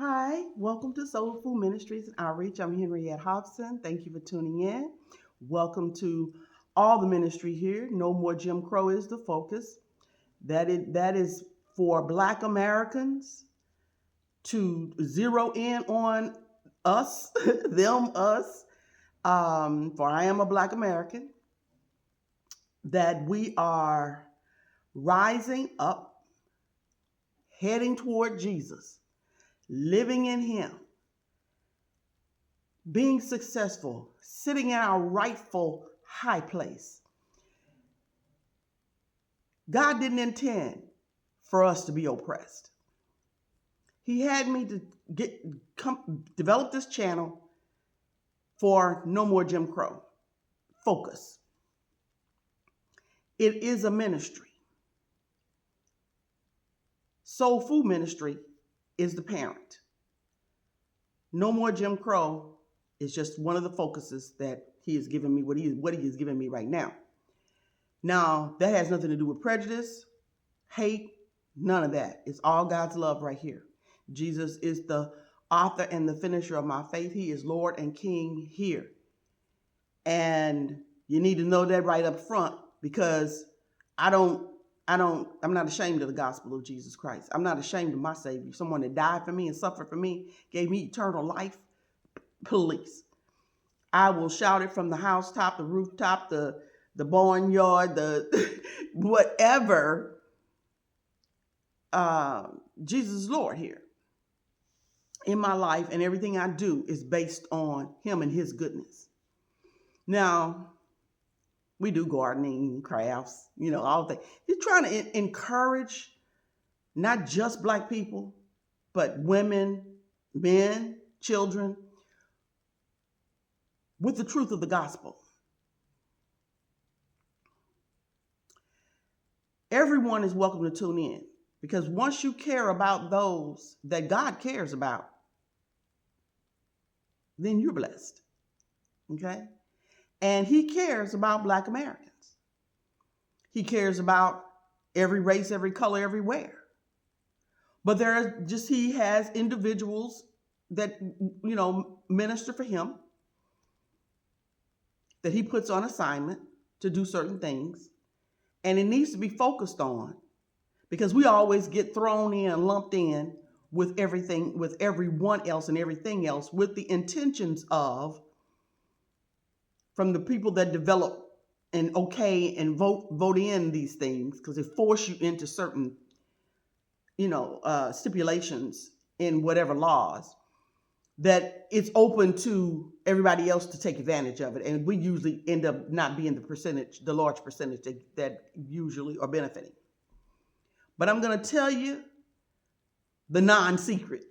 Hi, welcome to Soulful Ministries and Outreach. I'm Henriette Hobson. Thank you for tuning in. Welcome to all the ministry here. No more Jim Crow is the focus. That is for Black Americans to zero in on us, them, us. For I am a Black American. That we are rising up, heading toward Jesus, living in Him, being successful, sitting in our rightful high place. God didn't intend for us to be oppressed. He had me to develop this channel for No More Jim Crow. Focus. It is a ministry. Soul Food Ministry is the parent. No More Jim Crow is just one of the focuses that He has given me, what he is giving me right now. Now, that has nothing to do with prejudice, hate, none of that. It's all God's love right here. Jesus is the author and the finisher of my faith. He is Lord and King here. And you need to know that right up front, because I'm not ashamed of the gospel of Jesus Christ. I'm not ashamed of my Savior, someone that died for me and suffered for me, gave me eternal life. Police. I will shout it from the housetop, the rooftop, the barnyard, the whatever. Jesus is Lord here in my life, and everything I do is based on Him and His goodness. Now, we do gardening, crafts, all things. You're trying to encourage not just Black people, but women, men, children, with the truth of the gospel. Everyone is welcome to tune in, because once you care about those that God cares about, then you're blessed. Okay? And He cares about Black Americans. He cares about every race, every color, everywhere. But He has individuals that, minister for Him, that He puts on assignment to do certain things. And it needs to be focused on, because we always get thrown in, lumped in with everything, with everyone else and everything else, with the intentions of, from the people that develop and vote in these things, because they force you into certain, stipulations in whatever laws, that it's open to everybody else to take advantage of it. And we usually end up not being the large percentage that usually are benefiting. But I'm going to tell you the non-secret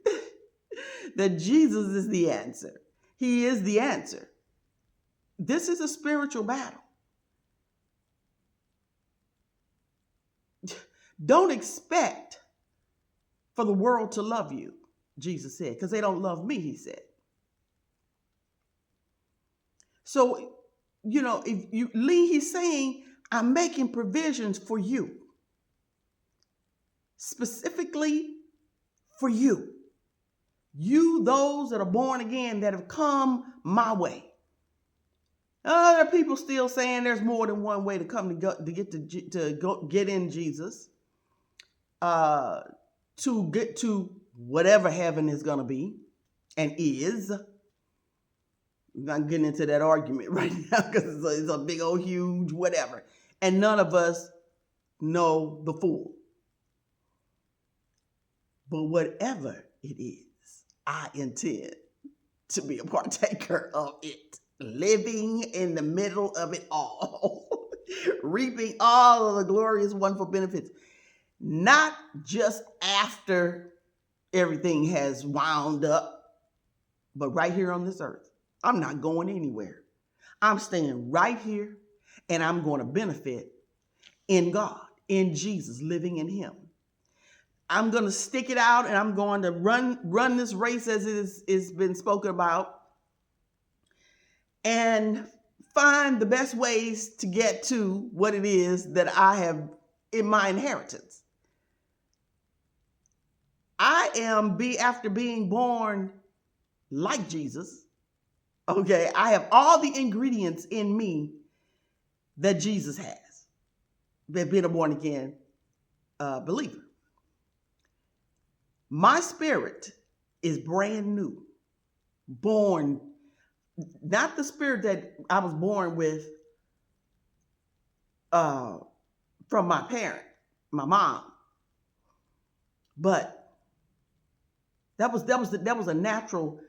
that Jesus is the answer. He is the answer. This is a spiritual battle. Don't expect for the world to love you, Jesus said, because they don't love me, He said. So, He's saying, I'm making provisions for you. Specifically for you. You, those that are born again, that have come my way. There are people still saying there's more than one way to come to get in Jesus, to get to whatever heaven is going to be and is. I'm not getting into that argument right now, because it's a big old huge whatever. And none of us know the full. But whatever it is, I intend to be a partaker of it, living in the middle of it all, reaping all of the glorious, wonderful benefits, not just after everything has wound up, but right here on this earth. I'm not going anywhere. I'm staying right here, and I'm going to benefit in God, in Jesus, living in Him. I'm going to stick it out, and I'm going to run this race as it is been spoken about, and find the best ways to get to what it is that I have in my inheritance. after being born like Jesus, okay, I have all the ingredients in me that Jesus has, being a born again believer. My spirit is brand new, born, not the spirit that I was born with from my parent, my mom, but that was a natural,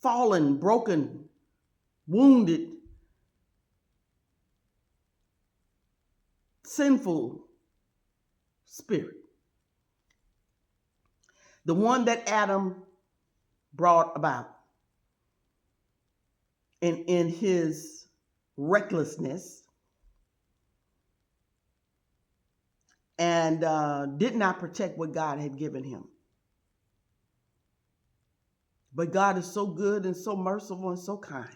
fallen, broken, wounded, sinful spirit. The one that Adam brought about in his recklessness and did not protect what God had given him. But God is so good and so merciful and so kind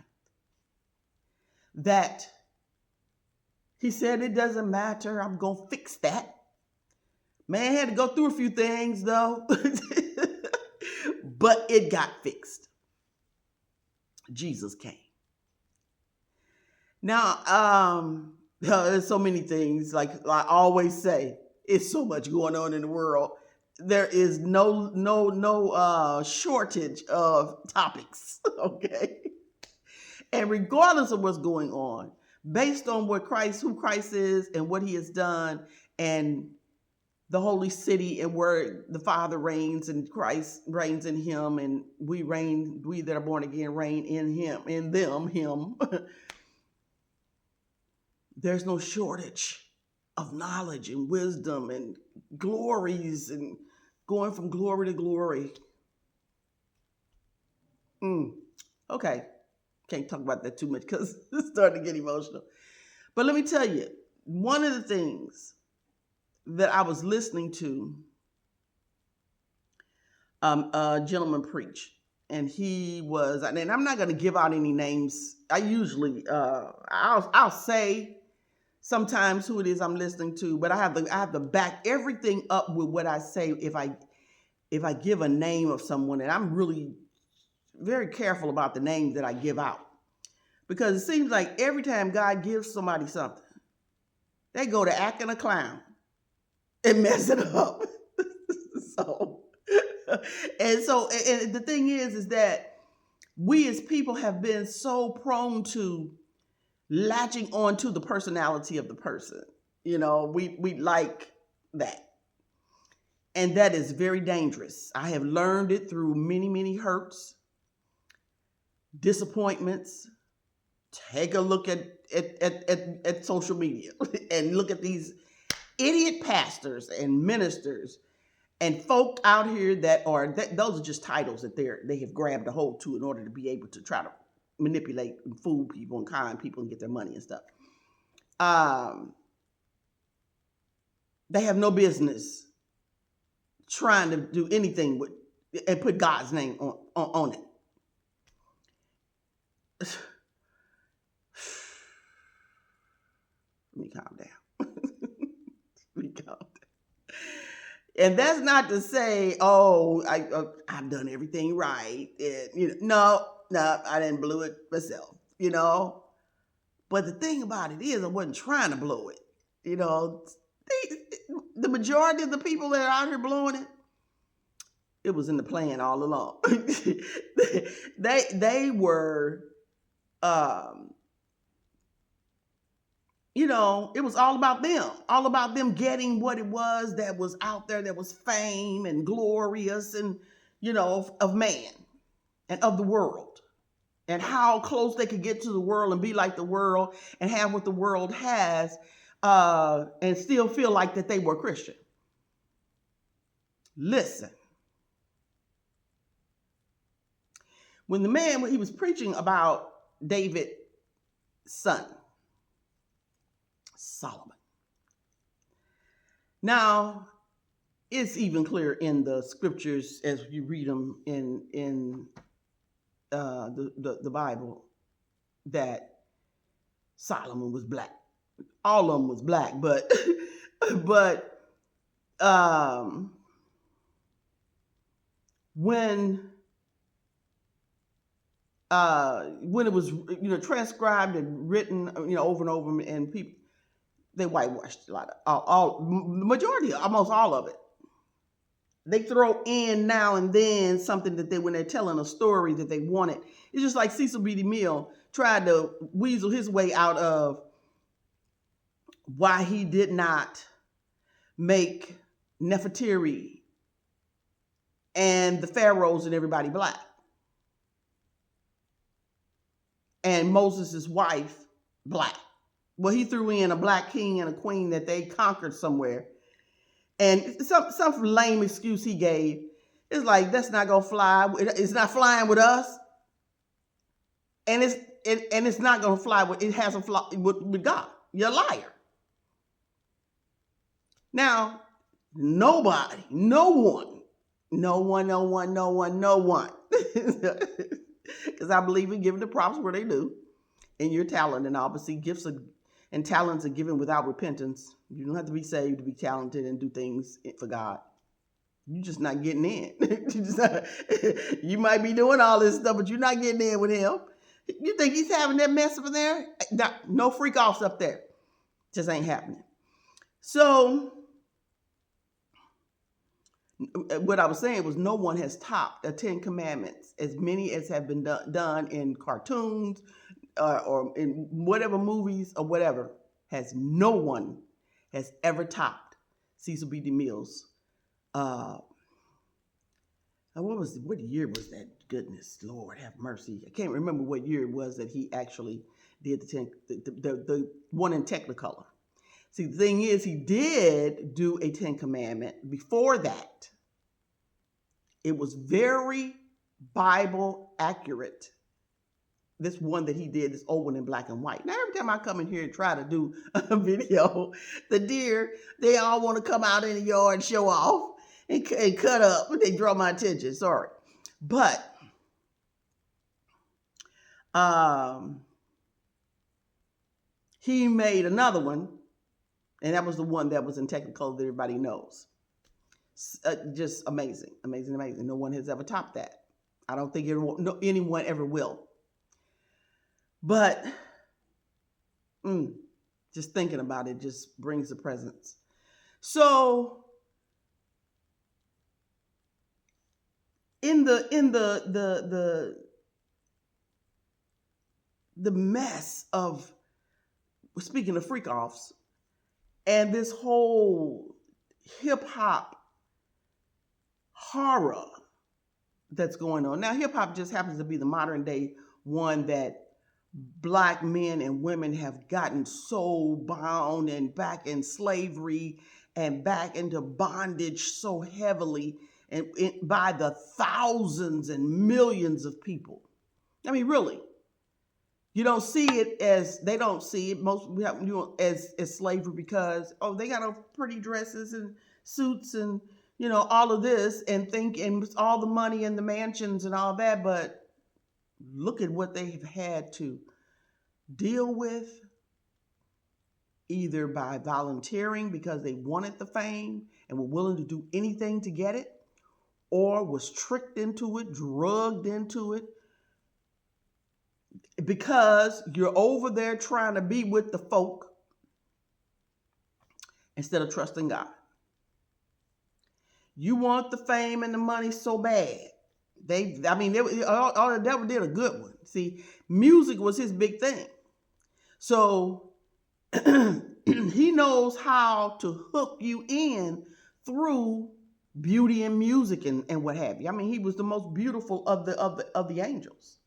that he said, it doesn't matter, I'm going to fix that. Man had to go through a few things though, but it got fixed. Jesus came. Now, there's so many things, like I always say, it's so much going on in the world. There is no shortage of topics, okay? And regardless of what's going on, based on who Christ is and what he has done, and the holy city and where the Father reigns and Christ reigns in him, and we that are born again reign in him, him. There's no shortage of knowledge and wisdom and glories and going from glory to glory. Okay. Can't talk about that too much because it's starting to get emotional. But let me tell you, one of the things that I was listening to a gentleman preach, and he was, and I'm not going to give out any names. I usually, I'll say sometimes who it is I'm listening to, but I have to back everything up with what I say if I give a name of someone, and I'm really very careful about the names that I give out, because it seems like every time God gives somebody something, they go to acting a clown and mess it up. And the thing is that we as people have been so prone to latching on to the personality of the person. You know, we like that. And that is very dangerous. I have learned it through many, many hurts, disappointments. Take a look at social media and look at these idiot pastors and ministers and folk out here those are just titles that they have grabbed a hold to in order to be able to try to manipulate and fool people and con people and get their money and stuff. They have no business trying to do anything with and put God's name on it. Let me calm down. Let me calm down. And that's not to say, I've done everything right. And, no, I didn't blow it myself, But the thing about it is, I wasn't trying to blow it. The majority of the people that are out here blowing it was in the plan all along. they were, it was all about them getting what it was that was out there, that was fame and glorious and, of man and of the world, and how close they could get to the world and be like the world and have what the world has, and still feel like that they were Christian. Listen, when he was preaching about David's son, Solomon. Now, it's even clear in the scriptures as you read them in the Bible that Solomon was black. All of them was black, but when it was transcribed and written over and over, and people, they whitewashed a lot of all the majority, almost all of it. They throw in now and then something that when they're telling a story that they wanted. It's just like Cecil B. DeMille tried to weasel his way out of why he did not make Nefertiti and the pharaohs and everybody black, and Moses' wife black. Well, he threw in a black king and a queen that they conquered somewhere, and some lame excuse he gave. It's like, that's not gonna fly. It's not flying with us, and it's not gonna fly with. It hasn't fly with God. You're a liar. Now, no one, because I believe in giving the props where they do, and your talent, and obviously gifts and talents are given without repentance. You don't have to be saved to be talented and do things for God. You're just not getting in. You might be doing all this stuff, but you're not getting in with him. You think he's having that mess up in there? No freak offs up there. Just ain't happening. So what I was saying was, no one has topped the 10 Commandments, as many as have been done in cartoons or in whatever movies or whatever. No one has ever topped Cecil B. DeMille's. What year was that? Goodness, Lord have mercy. I can't remember what year it was that he actually did the one in Technicolor. See, the thing is, he did do a 10 Commandment. Before that, it was very Bible accurate. This one that he did, this old one in black and white. Now, every time I come in here and try to do a video, the deer, they all want to come out in the yard and show off and cut up. They draw my attention, sorry. But he made another one, and that was the one that was in Technicolor that everybody knows. Just amazing. No one has ever topped that. I don't think anyone ever will. But just thinking about it just brings the presence. So in the mess of, speaking of freak offs, and this whole hip hop horror that's going on. Now, hip hop just happens to be the modern day one that Black men and women have gotten so bound and back in slavery and back into bondage so heavily, and by the thousands and millions of people. I mean, really, you don't see it as, they don't see it most as slavery because, oh, they got on pretty dresses and suits and all of this, and all the money and the mansions and all that, but look at what they've had to deal with, either by volunteering because they wanted the fame and were willing to do anything to get it, or was tricked into it, drugged into it, because you're over there trying to be with the folk instead of trusting God. You want the fame and the money so bad. All the devil did a good one. See, music was his big thing. So he knows how to hook you in through beauty and music and what have you. I mean, he was the most beautiful of the angels.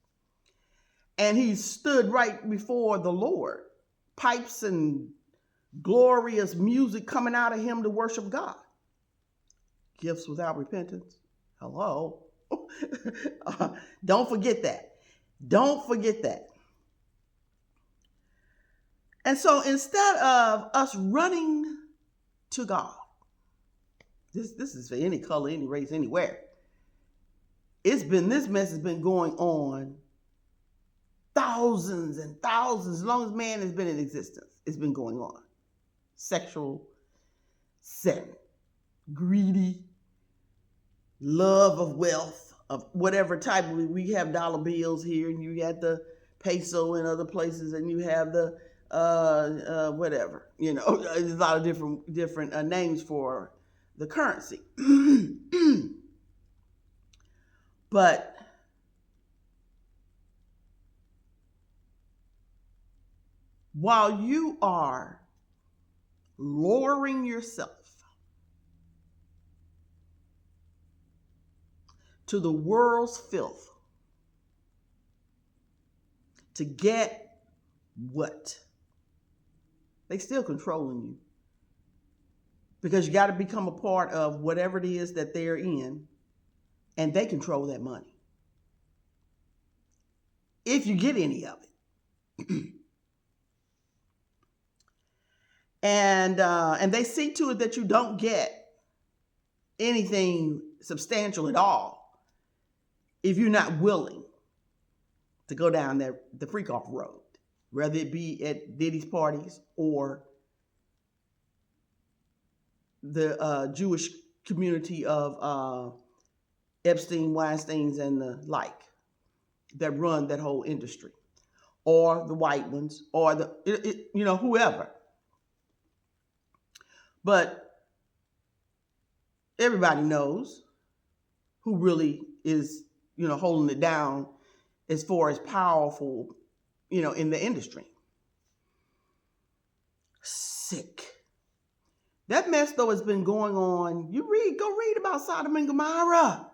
And he stood right before the Lord, pipes and glorious music coming out of him to worship God. Gifts without repentance. Hello. Don't forget that. Don't forget that. And so instead of us running to God, this is for any color, any race, anywhere. This mess has been going on thousands and thousands, as long as man has been in existence. It's been going on. Sexual sin, greedy, love of wealth of whatever type. We have dollar bills here, and you got the peso in other places, and you have the whatever. There's a lot of different names for the currency. But while you are lowering yourself to the world's filth to get what? They still controlling you. Because you got to become a part of whatever it is that they're in, and they control that money. If you get any of it. And they see to it that you don't get anything substantial at all if you're not willing to go down the freak off road, whether it be at Diddy's parties or the Jewish community of Epstein, Weinsteins, and the like that run that whole industry, or the white ones, or whoever. But everybody knows who really is, holding it down as far as powerful, in the industry. Sick. That mess, though, has been going on. Go read about Sodom and Gomorrah.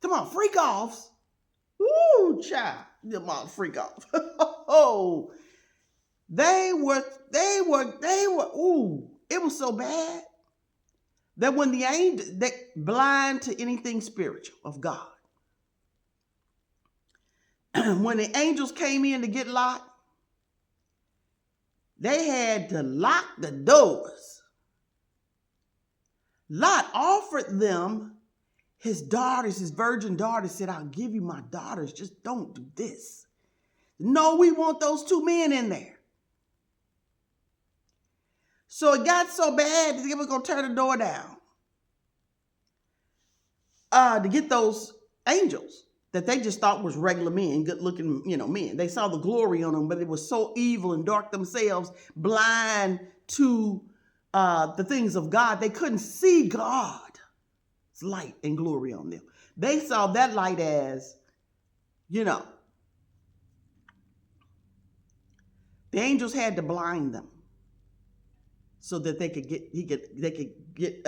Come on, freak offs. Woo, child. Them all freak offs. Oh, they were, ooh, it was so bad that when the angel, they blind to anything spiritual of God. When the angels came in to get Lot, they had to lock the doors. Lot offered them his daughters, his virgin daughters, said, I'll give you my daughters, just don't do this. No, we want those two men in there. So it got so bad that they were going to turn the door down to get those angels that they just thought was regular men, good-looking, men. They saw the glory on them, but it was so evil and dark themselves, blind to the things of God. They couldn't see God's light and glory on them. They saw that light as, the angels had to blind them so that they could get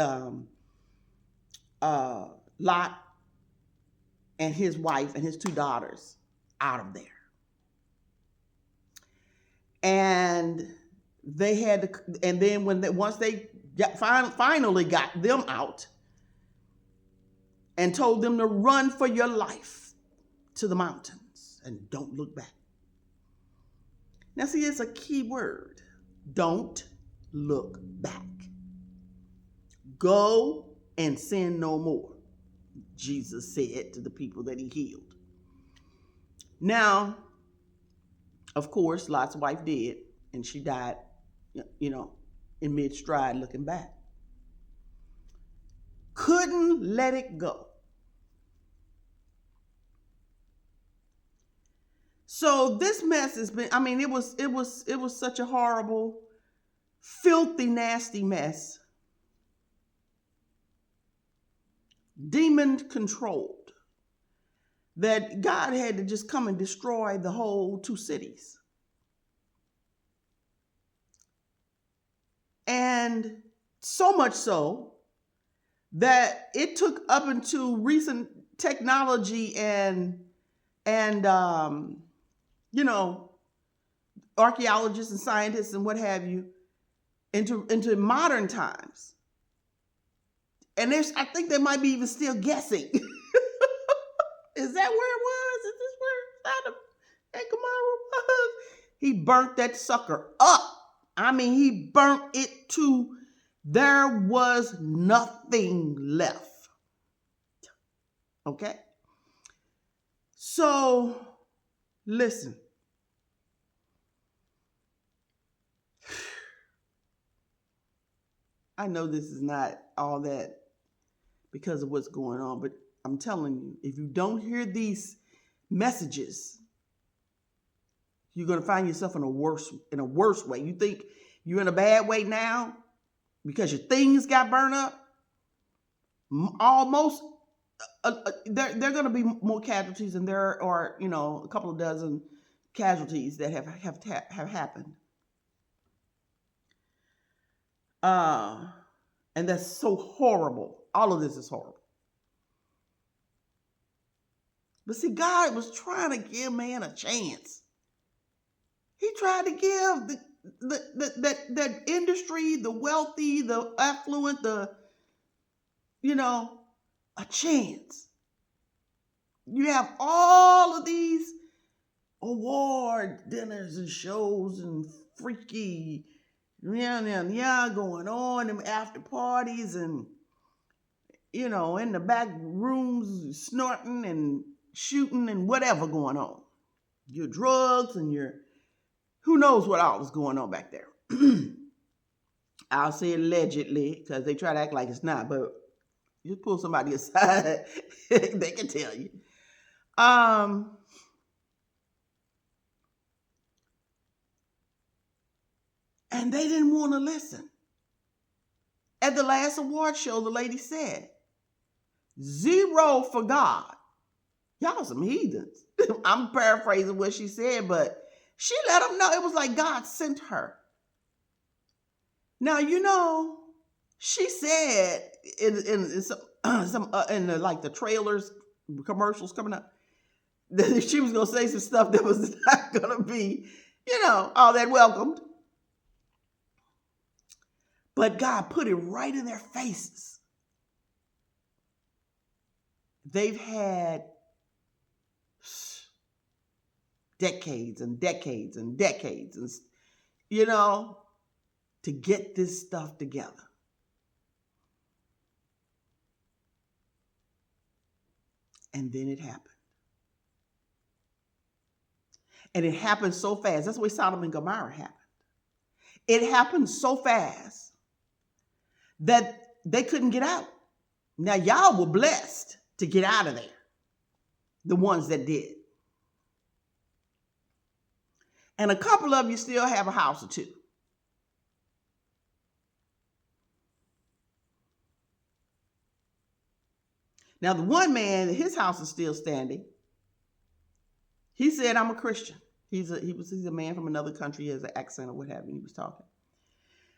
Lot and his wife and his two daughters out of there. And they had to, and then once they finally got them out and told them to run for your life to the mountains and don't look back. Now see, it's a key word. Don't look back. Go and sin no more, Jesus said to the people that he healed. Now, of course, Lot's wife did, and she died, in mid-stride looking back. Couldn't let it go. So this mess has been, it was such a horrible, filthy, nasty mess. Demon controlled, that God had to just come and destroy the whole two cities. And so much so that it took up into recent technology and archaeologists and scientists and what have you into modern times. And I think they might be even still guessing. Is that where it was? Is this where Sodom and Gomorrah was? He burnt that sucker up. He burnt it to, there was nothing left. Okay? So, listen. I know this is not all that because of what's going on. But I'm telling you, if you don't hear these messages, you're going to find yourself in a worse way. You think you're in a bad way now because your things got burned up? Almost, there are going to be more casualties, and there are, a couple of dozen casualties that have happened. And that's so horrible. All of this is horrible. But see, God was trying to give man a chance. He tried to give that industry, the wealthy, the affluent, a chance. You have all of these award dinners and shows and freaky going on, and after parties, and in the back rooms snorting and shooting and whatever going on. Your drugs and your who knows what all is going on back there. I'll say allegedly because they try to act like it's not, but you just pull somebody aside, they can tell you. And they didn't want to listen. At the last award show, the lady said, 0 for God. Y'all some heathens. I'm paraphrasing what she said, but she let them know it was like God sent her. Now, she said in some in the trailers, commercials coming up, that she was going to say some stuff that was not going to be, all that welcomed. But God put it right in their faces. They've had decades and decades and decades, and to get this stuff together. And then it happened. And it happened so fast. That's the way Sodom and Gomorrah happened. It happened so fast that they couldn't get out. Now, y'all were blessed to get out of there. The ones that did. And a couple of you still have a house or two. Now, the one man, his house is still standing. He said, I'm a Christian. He's a man from another country. He has an accent or what have you. He was talking.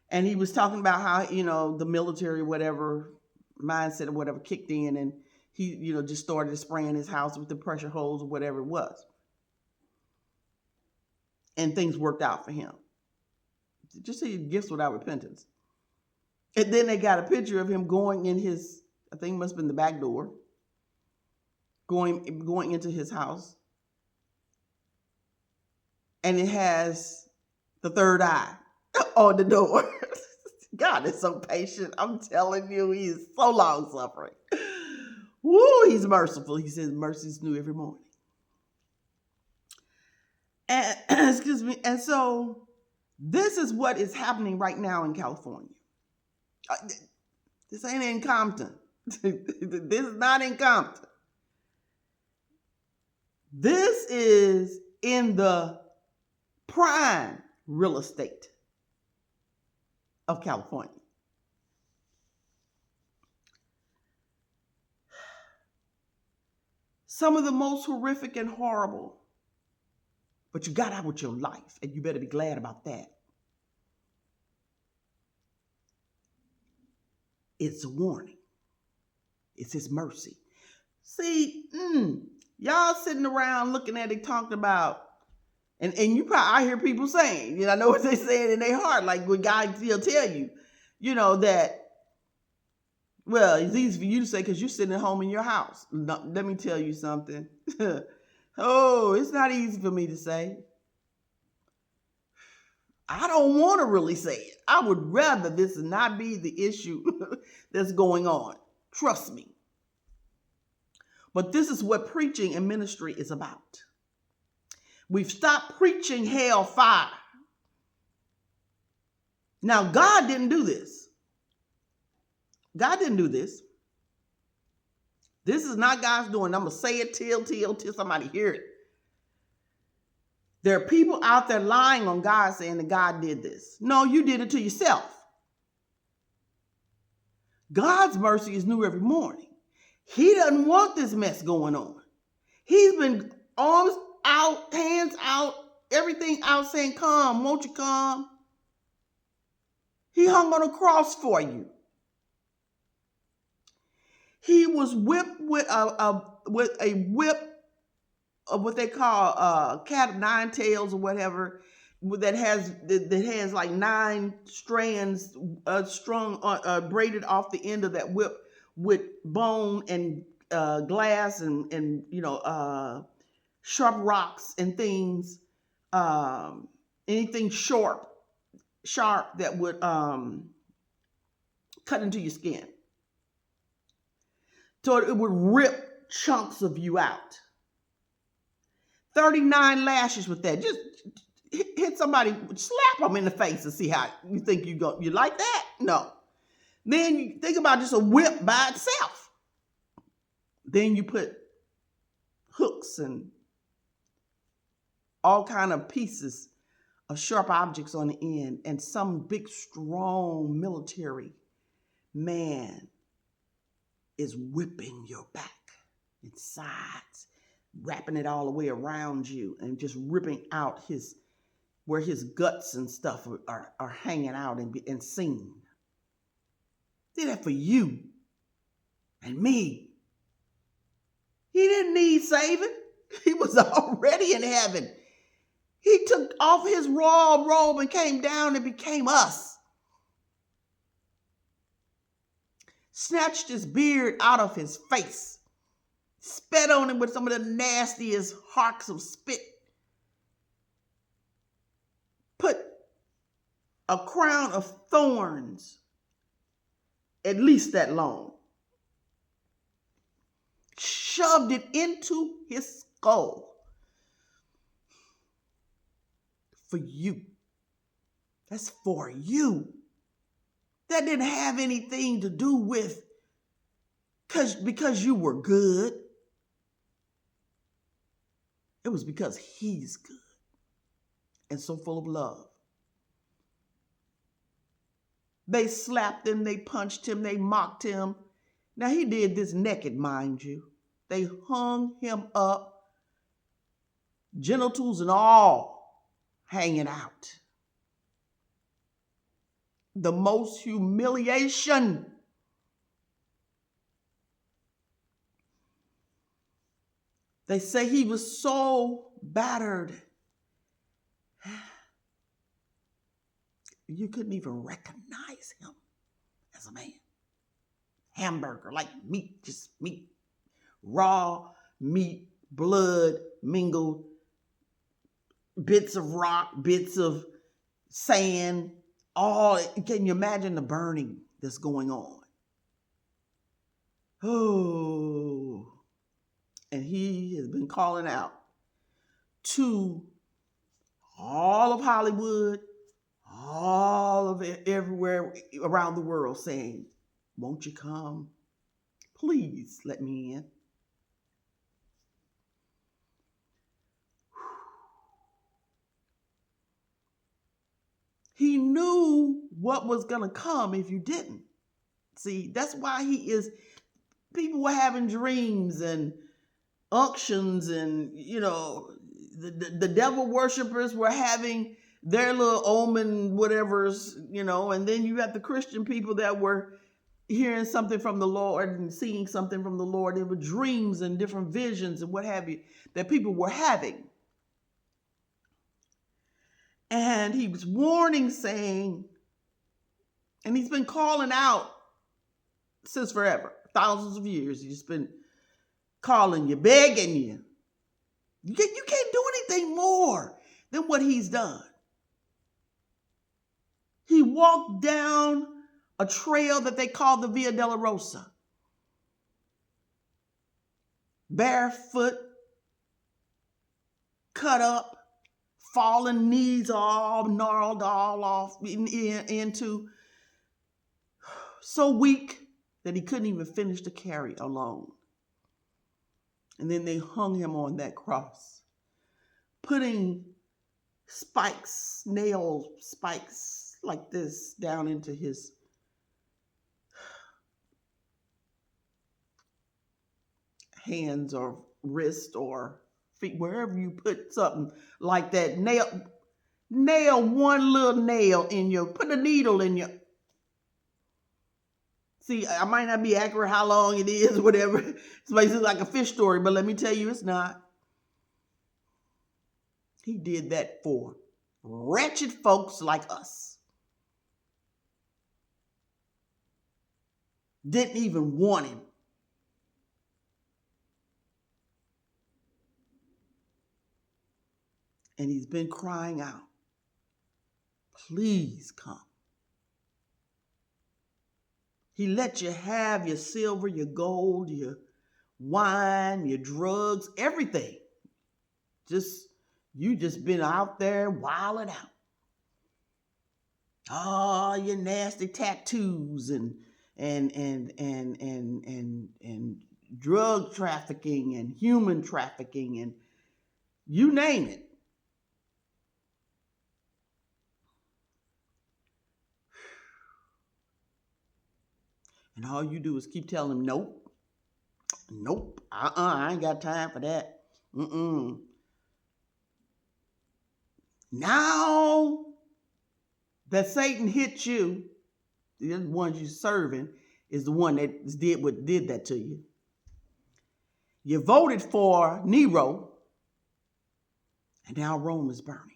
And he was talking about how, the military, whatever, mindset or whatever kicked in. And he, just started spraying his house with the pressure hose or whatever it was. And things worked out for him. Just say gifts without repentance. And then they got a picture of him going in his, I think it must have been the back door, going into his house. And it has the third eye on the door. God is so patient. I'm telling you, he is so long-suffering. Woo, he's merciful. He says mercy is new every morning. And excuse me. And so this is what is happening right now in California. This ain't in Compton. This is not in Compton. This is in the prime real estate of California. Some of the most horrific and horrible. But you got out with your life, and you better be glad about that. It's a warning. It's his mercy. See, y'all sitting around looking at it, talking about, and you probably, I hear people saying, I know what they're saying in their heart, like when God will tell you, that, well, it's easy for you to say because you're sitting at home in your house. No, let me tell you something. Oh, it's not easy for me to say. I don't want to really say it. I would rather this not be the issue that's going on. Trust me. But this is what preaching and ministry is about. We've stopped preaching hellfire. Now, God didn't do this. God didn't do this. This is not God's doing. I'm going to say it till somebody hear it. There are people out there lying on God saying that God did this. No, you did it to yourself. God's mercy is new every morning. He doesn't want this mess going on. He's been arms out, hands out, everything out saying, come, won't you come? He hung on a cross for you. He was whipped with a whip of what they call cat of nine tails or whatever, that has like 9 strands strung braided off the end of that whip with bone and glass and sharp rocks and things, anything sharp that would cut into your skin. So it would rip chunks of you out. 39 lashes with that. Just hit somebody, slap them in the face and see how you think you go. You like that? No. Then you think about just a whip by itself. Then you put hooks and all kind of pieces of sharp objects on the end, and some big, strong military man is whipping your back and sides, wrapping it all the way around you and just ripping out where his guts and stuff are hanging out and seen. Did that for you and me. He didn't need saving. He was already in heaven. He took off his royal robe and came down and became us. Snatched his beard out of his face. Spat on him with some of the nastiest harks of spit. Put a crown of thorns, at least that long, shoved it into his skull for you. That's for you. That didn't have anything to do with because you were good. It was because he's good and so full of love. They slapped him, they punched him, they mocked him. Now he did this naked, mind you. They hung him up, genitals and all hanging out. The most humiliation. They say he was so battered, you couldn't even recognize him as a man. Hamburger, like meat, just meat. Raw meat, blood mingled, bits of rock, bits of sand, all. Can you imagine the burning that's going on? Oh. And he has been calling out to all of Hollywood, all of it, everywhere around the world, saying, won't you come? Please let me in. He knew what was going to come if you didn't. See, that's why people were having dreams and unctions, and the devil worshipers were having their little omen whatevers, and then you got the Christian people that were hearing something from the Lord and seeing something from the Lord. There were dreams and different visions and what have you that people were having. And he was warning, saying, and he's been calling out since forever, thousands of years. He's been calling you, begging you. You can't do anything more than what he's done. He walked down a trail that they call the Via Dolorosa. Barefoot, cut up, fallen knees all gnarled all off into, so weak that he couldn't even finish the carry alone. And then they hung him on that cross, putting spikes, nail spikes like this down into his hands or wrist or feet, wherever you put something like that. Nail one little nail in your, put a needle in your. See, I might not be accurate how long it is, whatever. It's basically like a fish story, but let me tell you, it's not. He did that for wretched folks like us. Didn't even want him. And he's been crying out, please come. He let you have your silver, your gold, your wine, your drugs, everything. You just been out there wilding out. Oh, your nasty tattoos and drug trafficking and human trafficking and you name it. And all you do is keep telling them, nope, I ain't got time for that. Now that Satan hit you, the ones you're serving is the one that did that to you. You voted for Nero, and now Rome is burning.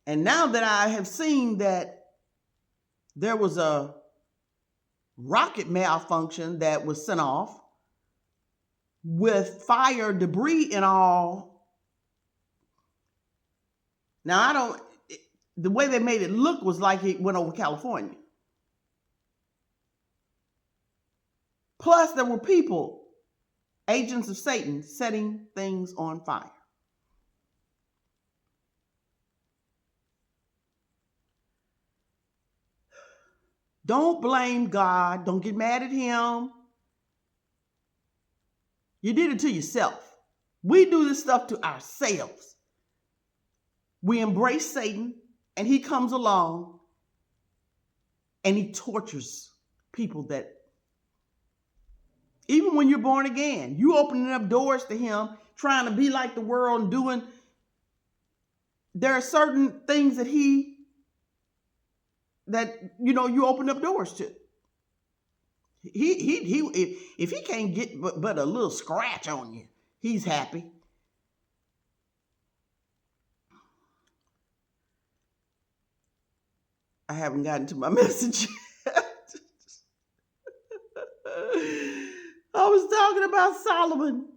And now that I have seen that there was a rocket malfunction that was sent off with fire, debris, and all. Now, the way they made it look was like it went over California. Plus, there were people, agents of Satan, setting things on fire. Don't blame God. Don't get mad at him. You did it to yourself. We do this stuff to ourselves. We embrace Satan, and he comes along, and he tortures people that, even when you're born again, you opening up doors to him, trying to be like the world and doing, there are certain things that you open up doors to. If he can't get but a little scratch on you, he's happy. I haven't gotten to my message yet. I was talking about Solomon.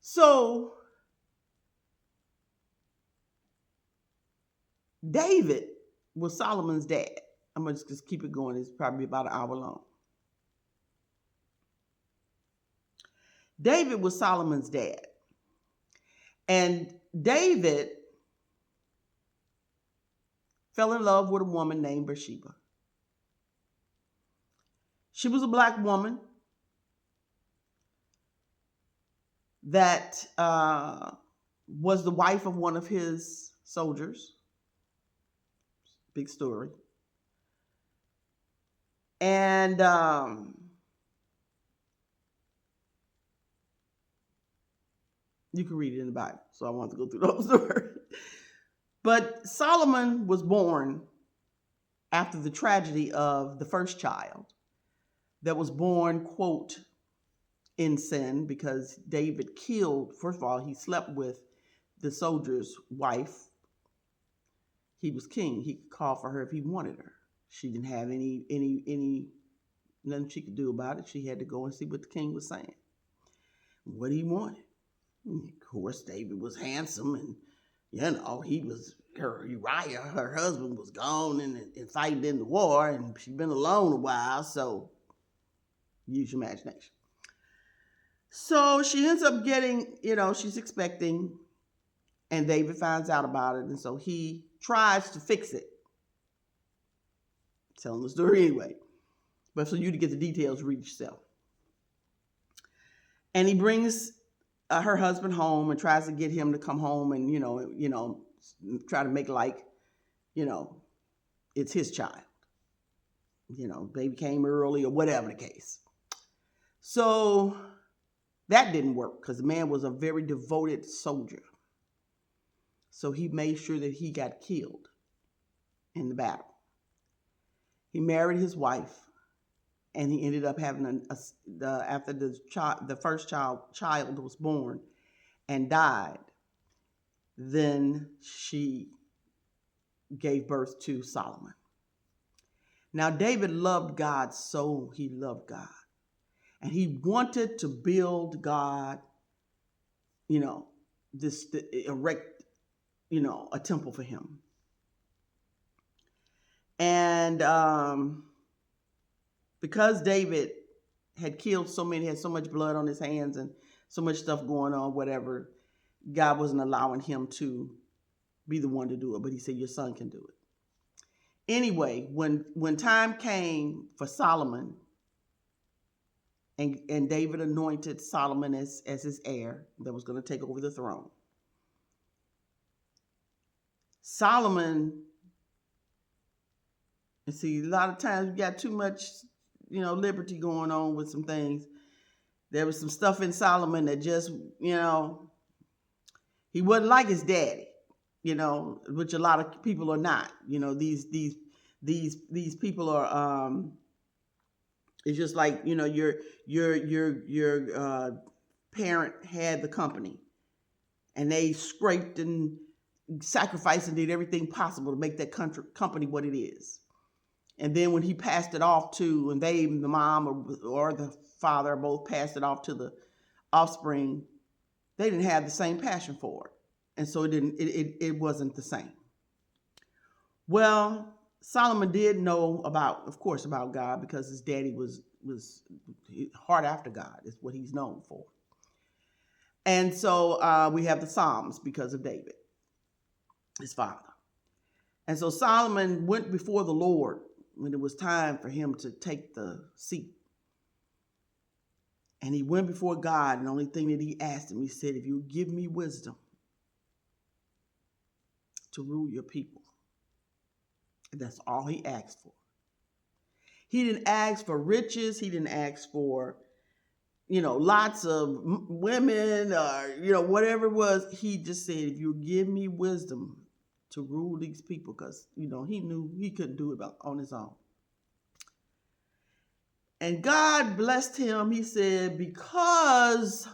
So David was Solomon's dad. I'm going to just keep it going. It's probably about an hour long. David was Solomon's dad. And David fell in love with a woman named Bathsheba. She was a black woman that was the wife of one of his soldiers. Big story. And you can read it in the Bible, so I want to go through those stories. But Solomon was born after the tragedy of the first child that was born, quote, in sin, because David killed, first of all, he slept with the soldier's wife. He was king. He could call for her if he wanted her. She didn't have nothing she could do about it. She had to go and see what the king was saying, what he wanted. And of course, David was handsome, and he was Uriah. Her husband was gone and fighting in the war, and she'd been alone a while. So use your imagination. So she ends up getting, she's expecting, and David finds out about it, and so he tries to fix it. Telling the story anyway. But for you to get the details, read yourself. And he brings her husband home and tries to get him to come home and, try to make like, it's his child. Baby came early or whatever the case. So that didn't work because the man was a very devoted soldier. So he made sure that he got killed in the battle. He married his wife, and he ended up having after the first child was born and died. Then she gave birth to Solomon. Now David loved God, so he loved God, and he wanted to build God, erect, a temple for him. And because David had killed so many, had so much blood on his hands and so much stuff going on, whatever, God wasn't allowing him to be the one to do it. But he said, your son can do it. Anyway, when time came for Solomon, and David anointed Solomon as his heir that was going to take over the throne, Solomon, and see, a lot of times you got too much, liberty going on with some things. There was some stuff in Solomon that just, he wasn't like his daddy, which a lot of people are not. These people are. It's just like your parent had the company, and they scraped and sacrificed and did everything possible to make that company what it is. And then when he passed it off to, and the mom or the father both passed it off to the offspring, they didn't have the same passion for it. And so it wasn't the same. Well, Solomon did know of course, about God, because his daddy was hard after God, is what he's known for. And so we have the Psalms because of David, his father. And so Solomon went before the Lord when it was time for him to take the seat. And he went before God, and the only thing that he asked him, he said, if you give me wisdom to rule your people. And that's all he asked for. He didn't ask for riches. He didn't ask for, lots of women or, whatever it was. He just said, if you give me wisdom to rule these people, because, he knew he couldn't do it on his own. And God blessed him. He said, because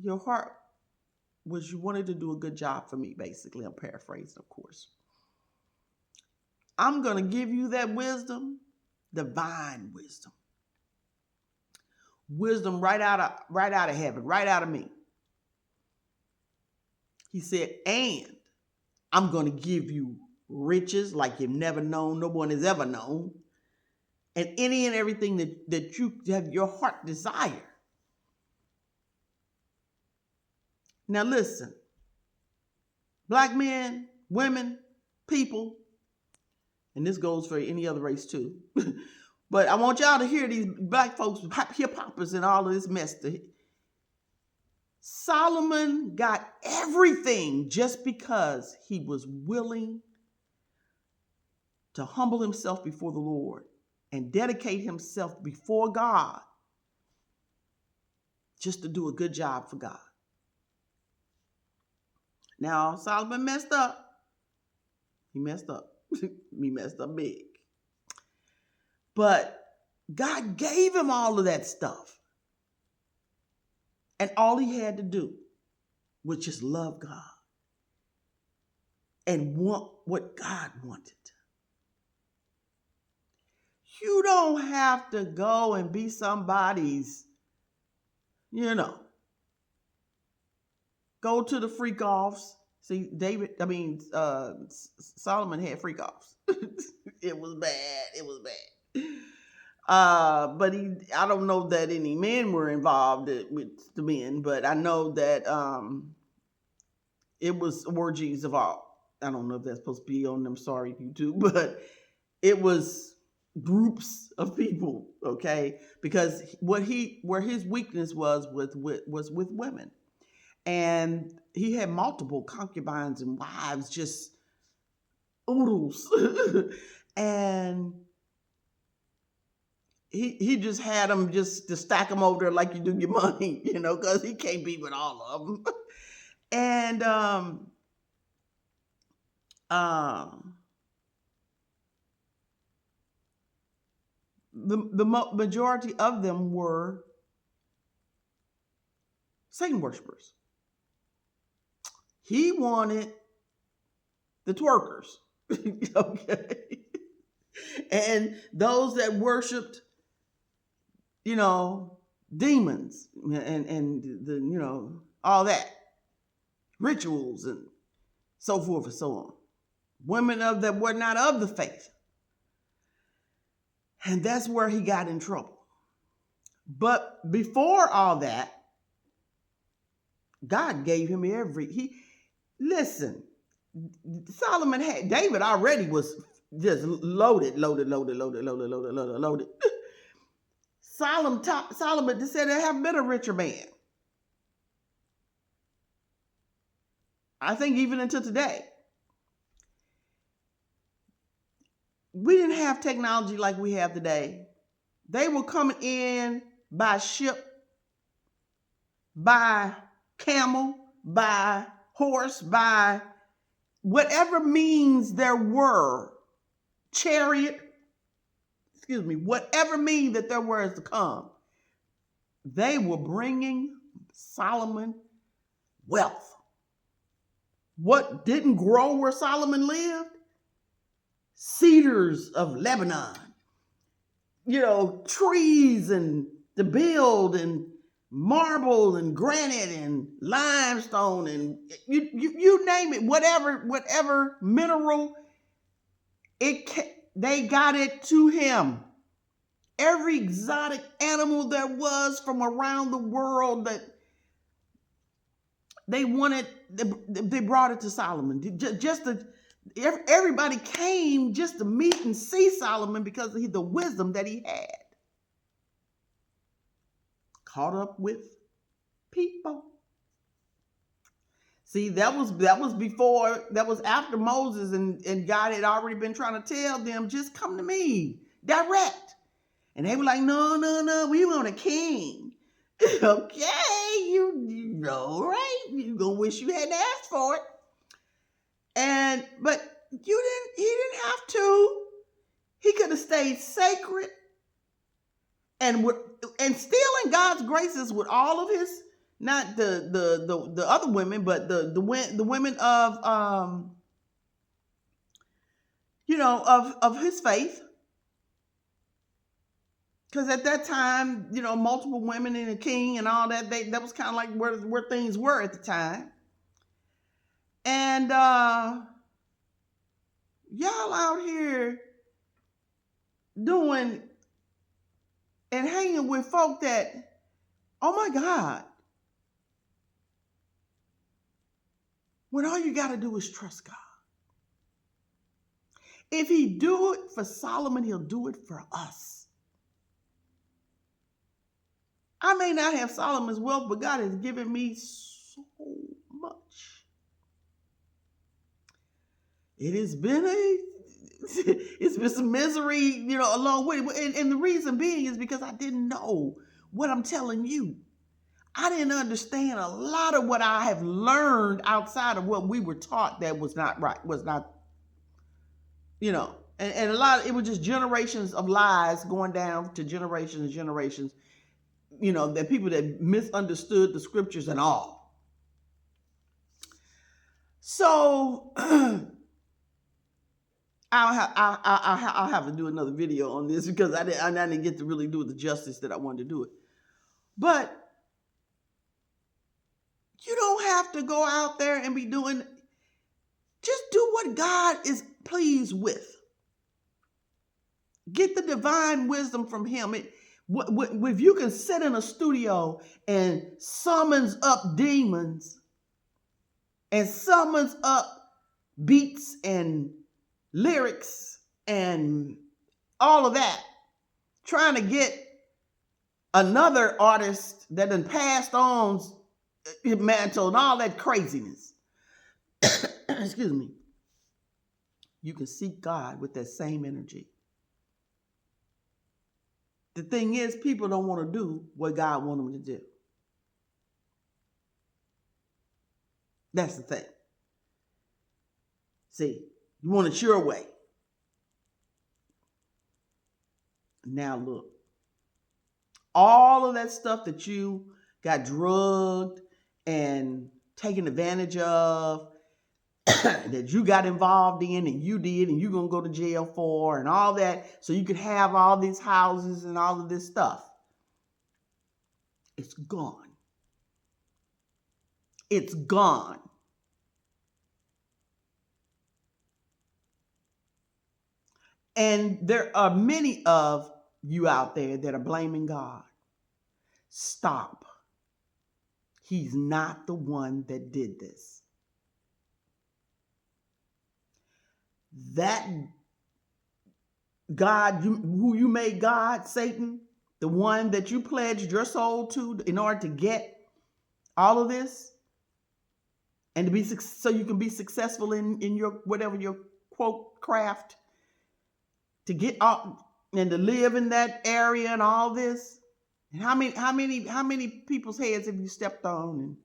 your heart was, you wanted to do a good job for me, basically. I'm paraphrasing, of course. I'm going to give you that wisdom, divine wisdom. Wisdom right out of heaven, right out of me. He said, and I'm going to give you riches like you've never known, no one has ever known, and any and everything that you have your heart desire. Now listen, black men, women, people, and this goes for any other race too, but I want y'all to hear these black folks, hip-hoppers and all of this mess. Solomon got everything just because he was willing to humble himself before the Lord and dedicate himself before God just to do a good job for God. Now, Solomon messed up. He messed up. He messed up big. But God gave him all of that stuff. And all he had to do was just love God and want what God wanted. You don't have to go and be somebody's, go to the freak offs. See, Solomon had freak offs. It was bad. But I don't know that any men were involved with the men, but I know that it was orgies of all. I don't know if that's supposed to be on them. Sorry, YouTube, but it was groups of people. Okay, because where his weakness was with women, and he had multiple concubines and wives, just oodles, and he just had them just to stack them over there like you do your money, because he can't be with all of them. And the majority of them were Satan worshipers. He wanted the twerkers, okay, and those that worshipped, demons and the all that rituals and so forth and so on. Women that were not of the faith. And that's where he got in trouble. But before all that, God gave him listen, David already was just loaded. Solomon just said there haven't been a richer man. I think even until today. We didn't have technology like we have today. They were coming in by ship, by camel, by horse, by whatever means there were, chariot, whatever means that there was to come. They were bringing Solomon wealth. What didn't grow where Solomon lived? Cedars of Lebanon, trees and to build, and marble and granite and limestone and you name it, whatever mineral, they got it to him. Every exotic animal there was from around the world that they wanted, they brought it to Solomon. Everybody came just to meet and see Solomon because of the wisdom that he had. Caught up with people. See, that was after Moses, and God had already been trying to tell them, just come to me, direct. And they were like, no, we want a king. Okay, you know, right? You're gonna wish you hadn't asked for it. But he didn't have to. He could have stayed sacred and still in God's graces with all of his, not the other women, but the women of of his faith. Because at that time, multiple women and a king and all that, that was kind of like where things were at the time. And y'all out here doing and hanging with folk that, oh my God, when all you got to do is trust God. If he do it for Solomon, he'll do it for us. I may not have Solomon's wealth, but God has given me so much. It has been it's been some misery, along with it. And the reason being is because I didn't know what I'm telling you. I didn't understand a lot of what I have learned outside of what we were taught that was not right, was not, and a lot, it was just generations of lies going down to generations and generations, that people that misunderstood the scriptures and all. So I'll have to do another video on this because I didn't get to really do it the justice that I wanted to do it. But you don't have to go out there and be doing, just do what God is pleased with. Get the divine wisdom from him. If you can sit in a studio and summons up demons and summons up beats and lyrics and all of that, trying to get another artist that done passed on his mantle and all that craziness. Excuse me. You can seek God with that same energy. The thing is, people don't want to do what God wants them to do. That's the thing. See, you want it your way. Now look, all of that stuff that you got drugged and taken advantage of, that you got involved in and you did and you're going to go to jail for and all that, so you could have all these houses and all of this stuff, it's gone. It's gone. And there are many of you out there that are blaming God. Stop. He's not the one that did this. That God, who you made God, Satan, the one that you pledged your soul to in order to get all of this, and to be so you can be successful in your whatever your quote craft, to get up and to live in that area and all this. And how many people's heads have you stepped on and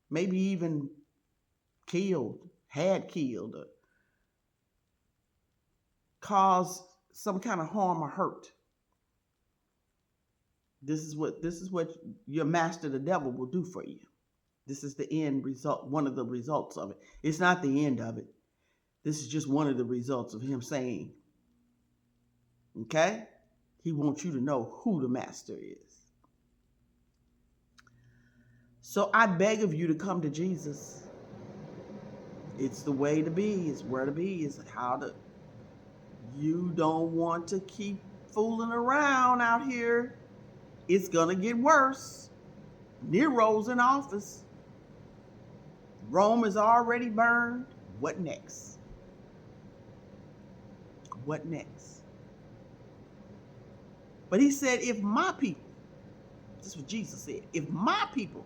maybe even had killed, or caused some kind of harm or hurt? This is what your master, the devil, will do for you. This is the end result, one of the results of it. It's not the end of it. This is just one of the results of him saying, okay? He wants you to know who the master is. So I beg of you to come to Jesus. It's the way to be. It's where to be. It's how to. You don't want to keep fooling around out here. It's going to get worse. Nero's in office. Rome is already burned. What next? What next? But he said, if my people, this is what Jesus said, if my people,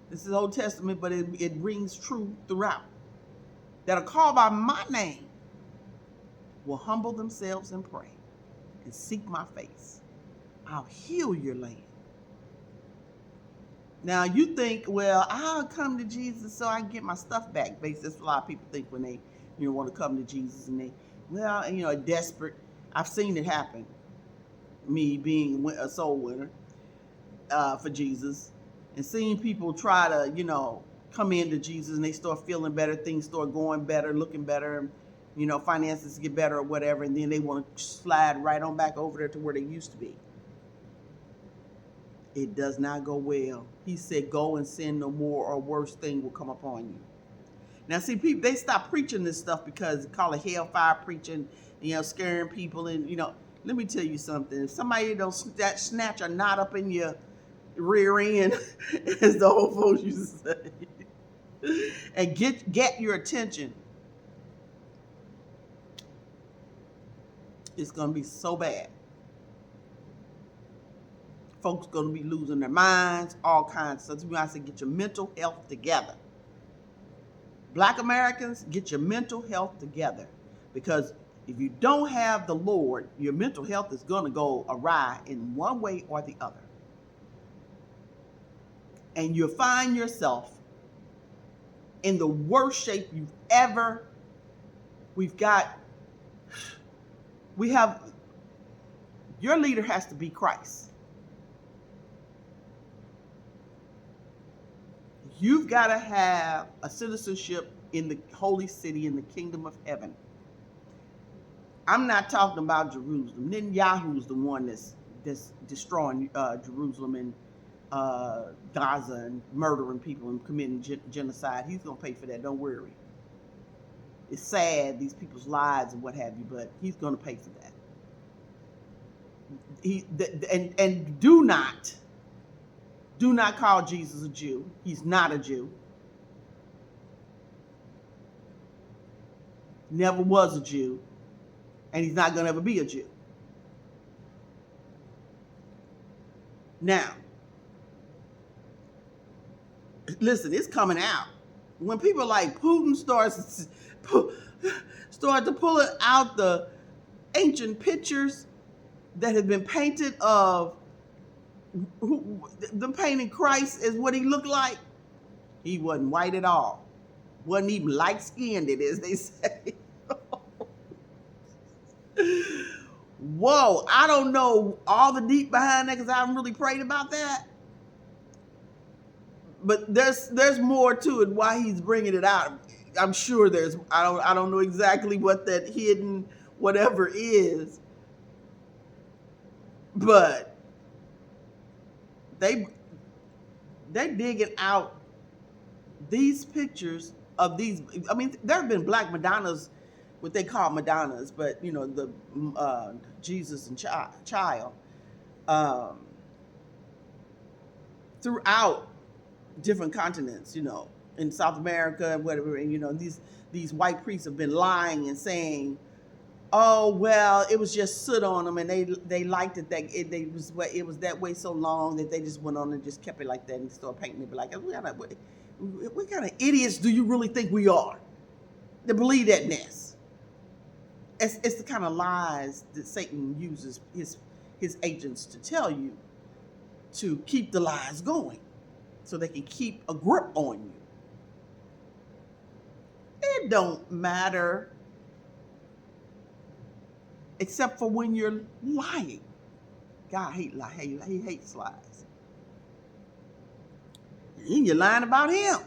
this is Old Testament, but it rings true throughout, that are called by my name, will humble themselves and pray and seek my face, I'll heal your land. Now you think, well, I'll come to Jesus so I can get my stuff back. Basically, that's what a lot of people think when they want to come to Jesus, and they, desperate. I've seen it happen. Me being a soul winner for Jesus, and seeing people try to, come into Jesus, and they start feeling better, things start going better, looking better, finances get better or whatever, and then they want to slide right on back over there to where they used to be. It does not go well. He said, go and sin no more, or a worse thing will come upon you. Now, see, people, they stop preaching this stuff because they call it hellfire preaching, scaring people. And, let me tell you something. If somebody don't snatch a knot up in your rear end, as the old folks used to say, and get your attention, it's going to be so bad. Folks going to be losing their minds, all kinds of stuff. I say, get your mental health together. Black Americans, get your mental health together. Because if you don't have the Lord, your mental health is going to go awry in one way or the other. And you'll find yourself in the worst shape you've ever. Your leader has to be Christ. You've got to have a citizenship in the holy city, in the kingdom of heaven. I'm not talking about Jerusalem. Netanyahu's the one that's destroying Jerusalem and Gaza and murdering people and committing genocide. He's going to pay for that. Don't worry. It's sad, these people's lives and what have you, but he's going to pay for that. And do not call Jesus a Jew. He's not a Jew. never was a Jew, and he's not going to ever be a Jew. Now, listen, it's coming out. When people like Putin start to pull out the ancient pictures that have been painted of them painting Christ as what he looked like, he wasn't white at all. Wasn't even light skinned, as they say. Whoa, I don't know all the deep behind that because I haven't really prayed about that. But there's more to it why he's bringing it out. I'm sure I don't know exactly what that hidden whatever is, but they're digging out these pictures of these. I mean, there have been black Madonnas, what they call Madonnas, but you know, the Jesus and child throughout different continents, you know, in South America and whatever. And you know, these white priests have been lying and saying, oh well, it was just soot on them, and they liked it that it was that way so long that they just went on and just kept it like that and started painting it like, what kind of idiots do you really think we are to believe that mess? It's the kind of lies that Satan uses his agents to tell you to keep the lies going so they can keep a grip on you. It don't matter except for when you're lying. God hates lies. He hates lies. And you're lying about him.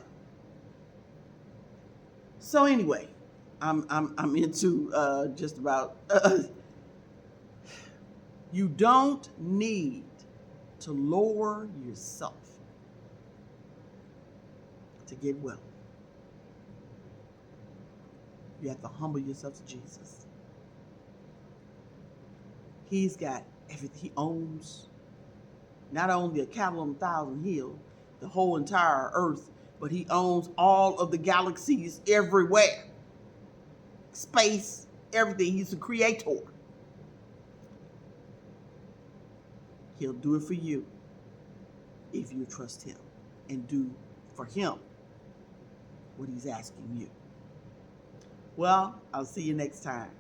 So anyway, I'm into just about. You don't need to lower yourself to get wealth. You have to humble yourself to Jesus. He's got everything. He owns not only a cattle on 1,000 hills, the whole entire earth, but he owns all of the galaxies everywhere. Space, everything. He's the creator. He'll do it for you if you trust him and do for him what he's asking you. Well, I'll see you next time.